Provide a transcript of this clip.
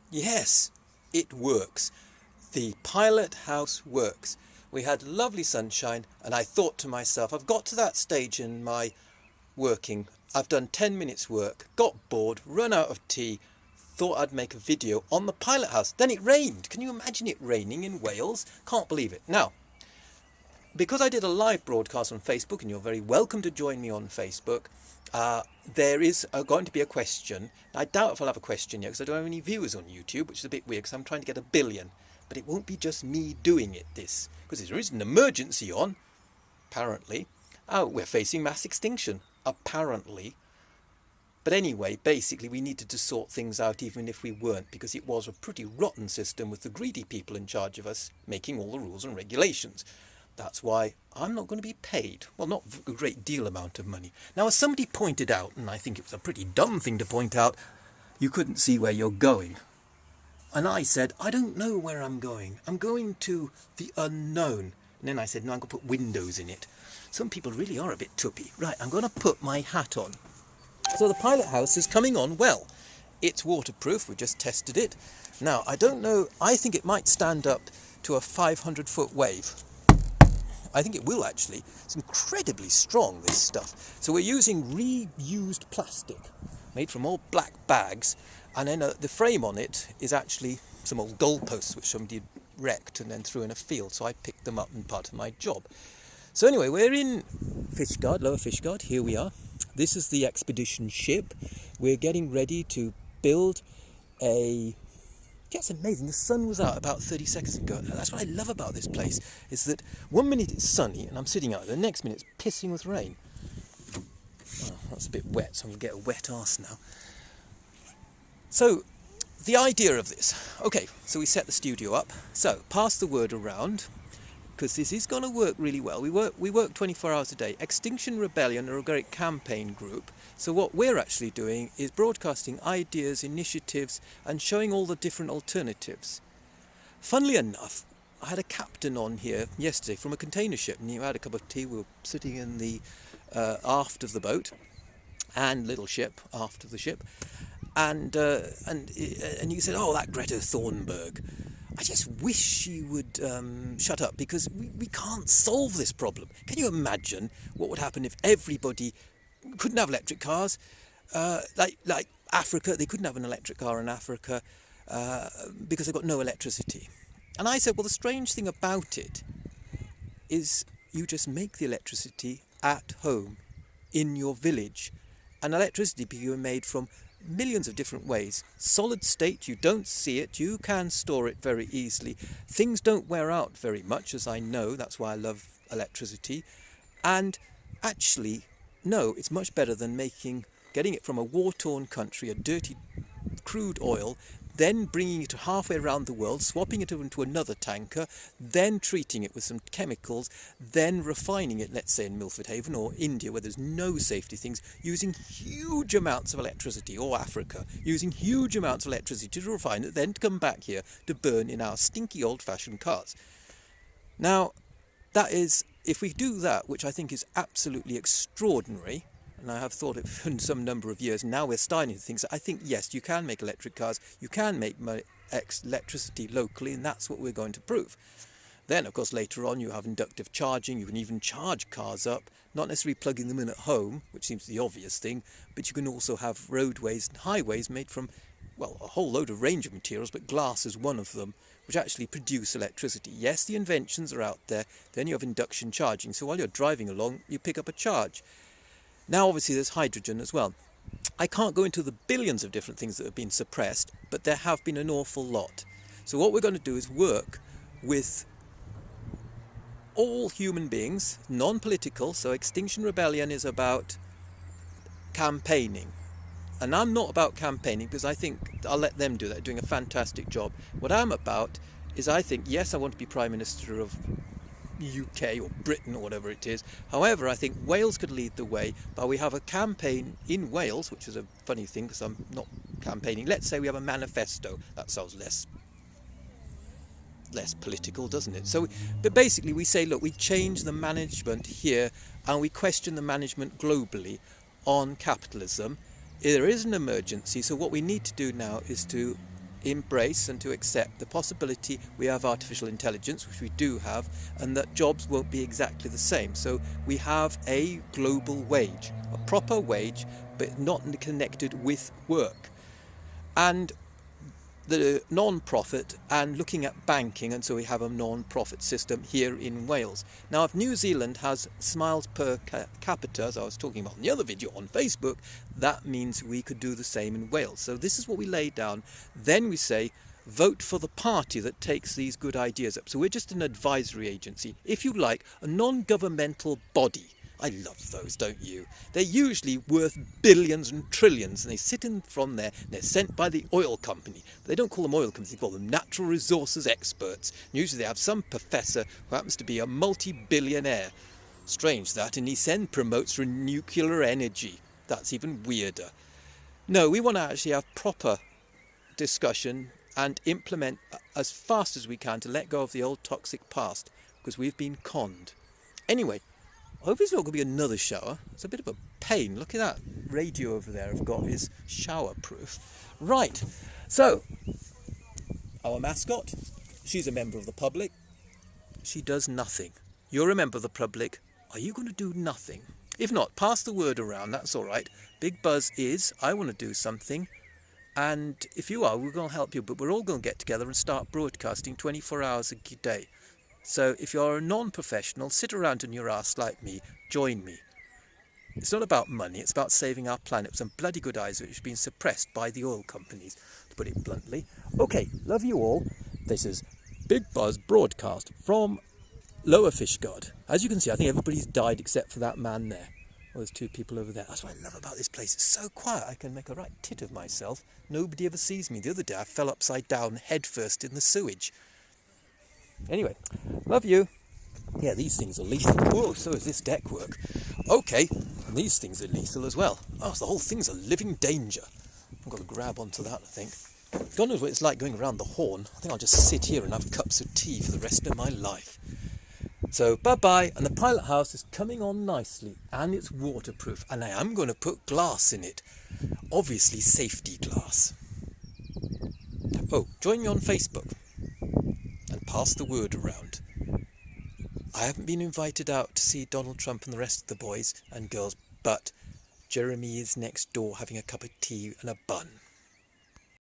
Yes, it works. The pilot house works. We had lovely sunshine, and I thought to myself, I've got to that stage in my working. I've done 10 minutes work, got bored, run out of tea, thought I'd make a video on the pilot house. Then it rained. Can you imagine it raining in Wales? Can't believe it. Now, because I did a live broadcast on Facebook, and you're very welcome to join me on Facebook, there is going to be a question. I doubt if I'll have a question yet because I don't have any viewers on YouTube, which is a bit weird because I'm trying to get 1 billion. But it won't be just me doing it, this, because there is an emergency on, apparently. Oh, we're facing mass extinction, apparently. But anyway, basically we needed to sort things out even if we weren't, because it was a pretty rotten system with the greedy people in charge of us making all the rules and regulations. That's why I'm not going to be paid. Well, not a great deal amount of money. Now, as somebody pointed out, and I think it was a pretty dumb thing to point out, you couldn't see where you're going. And I said, I don't know where I'm going. I'm going to the unknown. And then I said, no, I'm going to put windows in it. Some people really are a bit tuppy. Right, I'm going to put my hat on. So the pilot house is coming on well. It's waterproof. We just tested it. Now, I don't know. I think it might stand up to a 500-foot wave. I think it will actually. It's incredibly strong, this stuff. So we're using reused plastic made from old black bags, and then the frame on it is actually some old goalposts which somebody wrecked and then threw in a field, so I picked them up in part of my job. So anyway, we're in Fishguard, Lower Fishguard. Here we are. This is the expedition ship. We're getting ready to build a... It's amazing. The sun was out about 30 seconds ago. That's what I love about this place, is that 1 minute it's sunny and I'm sitting out there, the next minute it's pissing with rain. Oh, that's a bit wet, so I'm going to get a wet arse now. So, the idea of this. Okay, so we set the studio up. So, pass the word around, because this is going to work really well. We work 24 hours a day. Extinction Rebellion are a great campaign group. So what we're actually doing is broadcasting ideas, initiatives, and showing all the different alternatives. Funnily enough, I had a captain on here yesterday from a container ship, and he had a cup of tea. We were sitting in the aft of the boat, and little ship, aft of the ship, and he said, "Oh, that Greta Thunberg. I just wish she would shut up, because we can't solve this problem." Can you imagine what would happen if everybody couldn't have electric cars? Like Africa, they couldn't have an electric car in Africa because they've got no electricity. And I said, well, the strange thing about it is you just make the electricity at home in your village. And electricity being made from millions of different ways. Solid state, you don't see it, you can store it very easily. Things don't wear out very much, as I know, that's why I love electricity. And actually, no, it's much better than getting it from a war-torn country, a dirty crude oil, then bringing it halfway around the world, swapping it into another tanker, then treating it with some chemicals, then refining it, let's say in Milford Haven or India, where there's no safety things, using huge amounts of electricity, or Africa, using huge amounts of electricity to refine it, then to come back here to burn in our stinky old-fashioned cars. Now, that is, if we do that, which I think is absolutely extraordinary, and I have thought it for some number of years, now we're starting to think, so I think, yes, you can make electric cars, you can make electricity locally, and that's what we're going to prove. Then, of course, later on you have inductive charging, you can even charge cars up, not necessarily plugging them in at home, which seems the obvious thing, but you can also have roadways and highways made from, well, a whole load of range of materials, but glass is one of them, which actually produce electricity. Yes, the inventions are out there, then you have induction charging, so while you're driving along, you pick up a charge. Now, obviously, there's hydrogen as well. I can't go into the billions of different things that have been suppressed, but there have been an awful lot. So what we're going to do is work with all human beings, non-political, so Extinction Rebellion is about campaigning. And I'm not about campaigning, because I think I'll let them do that, doing a fantastic job. What I'm about is, I think, yes, I want to be Prime Minister of UK or Britain or whatever it is. However, I think Wales could lead the way, but we have a campaign in Wales, which is a funny thing because I'm not campaigning. Let's say we have a manifesto. That sounds less political, doesn't it? So, but basically we say, look, we change the management here and we question the management globally on capitalism. There is an emergency, so what we need to do now is to embrace and to accept the possibility we have artificial intelligence, which we do have, and that jobs won't be exactly the same. So we have a global wage, a proper wage, but not connected with work. And the non-profit, and looking at banking, and so we have a non-profit system here in Wales. Now, if New Zealand has smiles per capita, as I was talking about in the other video on Facebook, that means we could do the same in Wales. So this is what we lay down. Then we say, vote for the party that takes these good ideas up. So we're just an advisory agency, if you like, a non-governmental body. I love those, don't you? They're usually worth billions and trillions, and they sit in from there, and they're sent by the oil company. But they don't call them oil companies, they call them natural resources experts. And usually they have some professor who happens to be a multi-billionaire. Strange that, and he then promotes nuclear energy. That's even weirder. No, we want to actually have proper discussion and implement as fast as we can to let go of the old toxic past, because we've been conned. Anyway, I hope it's not going to be another shower. It's a bit of a pain. Look at that radio over there I've got is shower proof. Right, so our mascot, she's a member of the public. She does nothing. You're a member of the public. Are you going to do nothing? If not, pass the word around. That's all right. Big Buzz is, I want to do something. And if you are, we're going to help you. But we're all going to get together and start broadcasting 24 hours a day. So if you're a non-professional, sit around on your arse like me, join me. It's not about money, it's about saving our planet with some bloody good ideas which have been suppressed by the oil companies, to put it bluntly. Okay, love you all. This is Big Buzz broadcast from Lower Fishguard. As you can see, I think everybody's died except for that man there. Well, there's two people over there. That's what I love about this place. It's so quiet, I can make a right tit of myself. Nobody ever sees me. The other day I fell upside down headfirst in the sewage. Anyway, love you. Yeah, these things are lethal. Oh, so is this deck work. Okay, and these things are lethal as well. Oh, so the whole thing's a living danger. I've got to grab onto that, I think. God knows what it's like going around the Horn. I think I'll just sit here and have cups of tea for the rest of my life. So, bye-bye. And the pilot house is coming on nicely. And it's waterproof. And I am going to put glass in it. Obviously, safety glass. Oh, join me on Facebook. And pass the word around. I haven't been invited out to see Donald Trump and the rest of the boys and girls, but Jeremy is next door having a cup of tea and a bun.